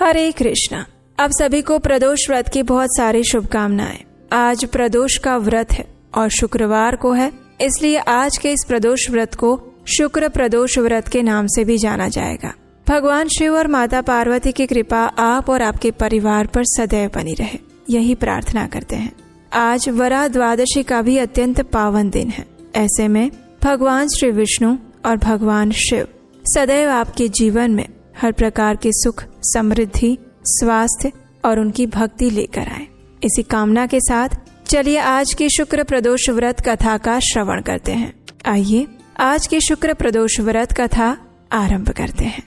हरे कृष्णा। आप सभी को प्रदोष व्रत की बहुत सारी शुभकामनाएं। आज प्रदोष का व्रत है और शुक्रवार को है, इसलिए आज के इस प्रदोष व्रत को शुक्र प्रदोष व्रत के नाम से भी जाना जाएगा। भगवान शिव और माता पार्वती की कृपा आप और आपके परिवार पर सदैव बनी रहे, यही प्रार्थना करते हैं। आज वरा द्वादशी का भी अत्यंत पावन दिन है। ऐसे में भगवान श्री विष्णु और भगवान शिव सदैव आपके जीवन में हर प्रकार के सुख, समृद्धि, स्वास्थ्य और उनकी भक्ति लेकर आए। इसी कामना के साथ चलिए आज की शुक्र प्रदोष व्रत कथा का श्रवण करते हैं। आइए आज की शुक्र प्रदोष व्रत कथा आरंभ करते हैं।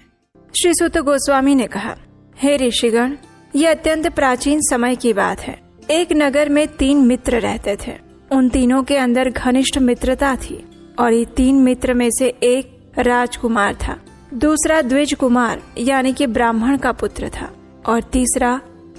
श्री सूत गोस्वामी ने कहा, हे ऋषिगण, ये अत्यंत प्राचीन समय की बात है। एक नगर में 3 मित्र रहते थे। उन तीनों के अंदर घनिष्ठ मित्रता थी और ये 3 मित्र में से एक राजकुमार था, दूसरा द्विज कुमार यानी कि ब्राह्मण का पुत्र था और तीसरा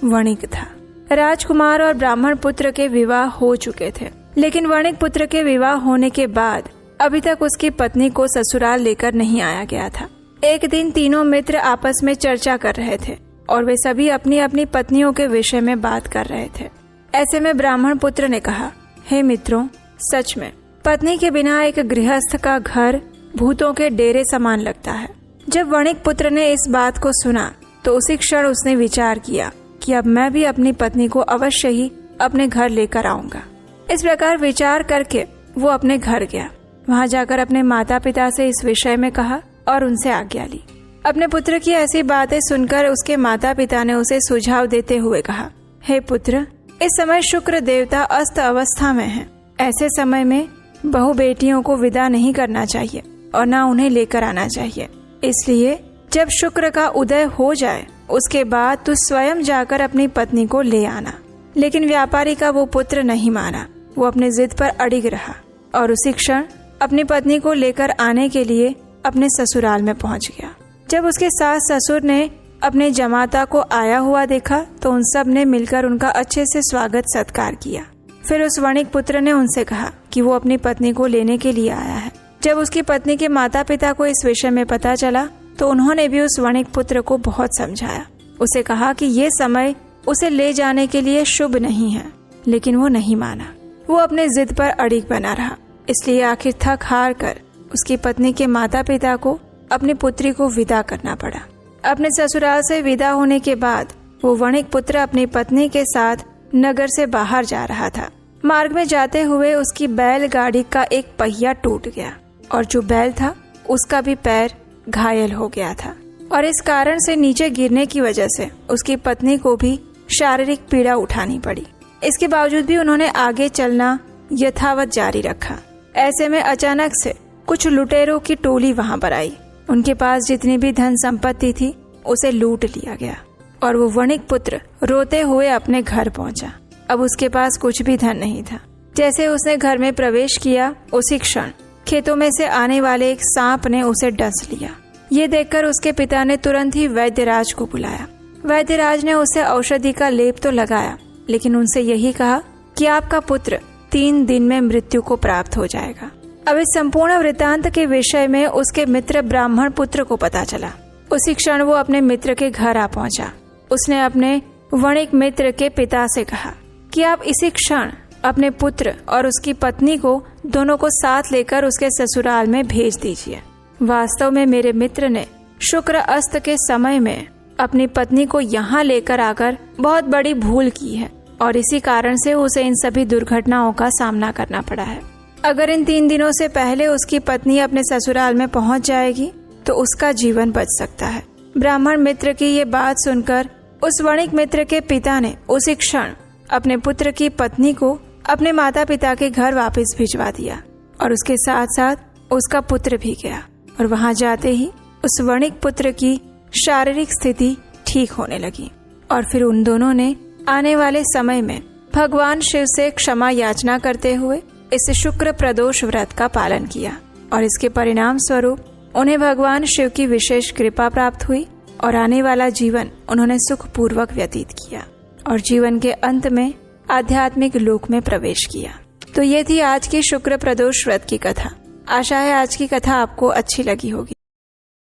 वणिक था। राजकुमार और ब्राह्मण पुत्र के विवाह हो चुके थे, लेकिन वणिक पुत्र के विवाह होने के बाद अभी तक उसकी पत्नी को ससुराल लेकर नहीं आया गया था। एक दिन तीनों मित्र आपस में चर्चा कर रहे थे और वे सभी अपनी अपनी पत्नियों के विषय में बात कर रहे थे। ऐसे में ब्राह्मण पुत्र ने कहा, हे मित्रों, सच में पत्नी के बिना एक गृहस्थ का घर भूतों के डेरे समान लगता है। जब वणिक पुत्र ने इस बात को सुना तो उसी क्षण उसने विचार किया कि अब मैं भी अपनी पत्नी को अवश्य ही अपने घर लेकर आऊंगा। इस प्रकार विचार करके वो अपने घर गया। वहाँ जाकर अपने माता पिता से इस विषय में कहा और उनसे आज्ञा ली। अपने पुत्र की ऐसी बातें सुनकर उसके माता पिता ने उसे सुझाव देते हुए कहा, हे पुत्र, इस समय शुक्र देवता अस्त अवस्था में हैं। ऐसे समय में बहु बेटियों को विदा नहीं करना चाहिए और न उन्हें लेकर आना चाहिए। इसलिए जब शुक्र का उदय हो जाए उसके बाद तू स्वयं जाकर अपनी पत्नी को ले आना। लेकिन व्यापारी का वो पुत्र नहीं माना। वो अपने जिद पर अड़िग रहा और उसी क्षण अपनी पत्नी को लेकर आने के लिए अपने ससुराल में पहुंच गया। जब उसके सास ससुर ने अपने जमाता को आया हुआ देखा तो उन सब ने मिलकर उनका अच्छे से स्वागत सत्कार किया। फिर उस वणिक पुत्र ने उनसे कहा कि वो अपनी पत्नी को लेने के लिए आया है। जब उसकी पत्नी के माता पिता को इस विषय में पता चला तो उन्होंने भी उस वणिक पुत्र को बहुत समझाया। उसे कहा कि ये समय उसे ले जाने के लिए शुभ नहीं है, लेकिन वो नहीं माना। वो अपने जिद पर अड़िग बना रहा। इसलिए आखिर थक हार कर उसकी पत्नी के माता पिता को अपनी पुत्री को विदा करना पड़ा। अपने ससुराल से विदा होने के बाद वो वणिक पुत्र अपनी पत्नी के साथ नगर से बाहर जा रहा था। मार्ग में जाते हुए उसकी बैलगाड़ी का एक पहिया टूट गया और जो बैल था उसका भी पैर घायल हो गया था और इस कारण से नीचे गिरने की वजह से उसकी पत्नी को भी शारीरिक पीड़ा उठानी पड़ी। इसके बावजूद भी उन्होंने आगे चलना यथावत जारी रखा। ऐसे में अचानक से कुछ लुटेरों की टोली वहां पर आई। उनके पास जितनी भी धन संपत्ति थी उसे लूट लिया गया और वो वणिक पुत्र रोते हुए अपने घर पहुंचा। अब उसके पास कुछ भी धन नहीं था। जैसे उसने घर में प्रवेश किया उसी क्षण खेतों में से आने वाले एक सांप ने उसे डस लिया। ये देखकर उसके पिता ने तुरंत ही वैद्यराज को बुलाया। वैद्यराज ने उसे औषधि का लेप तो लगाया, लेकिन उनसे यही कहा कि आपका पुत्र 3 दिन में मृत्यु को प्राप्त हो जाएगा। अब इस संपूर्ण वृतांत के विषय में उसके मित्र ब्राह्मण पुत्र को पता चला। उसी क्षण वो अपने मित्र के घर आ पहुंचा। उसने अपने वणिक मित्र के पिता से कहा कि आप इसी क्षण अपने पुत्र और उसकी पत्नी को दोनों को साथ लेकर उसके ससुराल में भेज दीजिए। वास्तव में मेरे मित्र ने शुक्र अस्त के समय में अपनी पत्नी को यहाँ लेकर आकर बहुत बड़ी भूल की है और इसी कारण से उसे इन सभी दुर्घटनाओं का सामना करना पड़ा है। अगर इन 3 दिनों से पहले उसकी पत्नी अपने ससुराल में पहुँच जाएगी तो उसका जीवन बच सकता है। ब्राह्मण मित्र की ये बात सुनकर उस वणिक मित्र के पिता ने उसी क्षण अपने पुत्र की पत्नी को अपने माता पिता के घर वापस भिजवा दिया और उसके साथ साथ उसका पुत्र भी गया और वहां जाते ही उस वणिक पुत्र की शारीरिक स्थिति ठीक होने लगी और फिर उन दोनों ने आने वाले समय में भगवान शिव से क्षमा याचना करते हुए इस शुक्र प्रदोष व्रत का पालन किया और इसके परिणाम स्वरूप उन्हें भगवान शिव की विशेष कृपा प्राप्त हुई और आने वाला जीवन उन्होंने सुखपूर्वक व्यतीत किया और जीवन के अंत में आध्यात्मिक लोक में प्रवेश किया। तो ये थी आज की शुक्र प्रदोष व्रत की कथा। आशा है आज की कथा आपको अच्छी लगी होगी।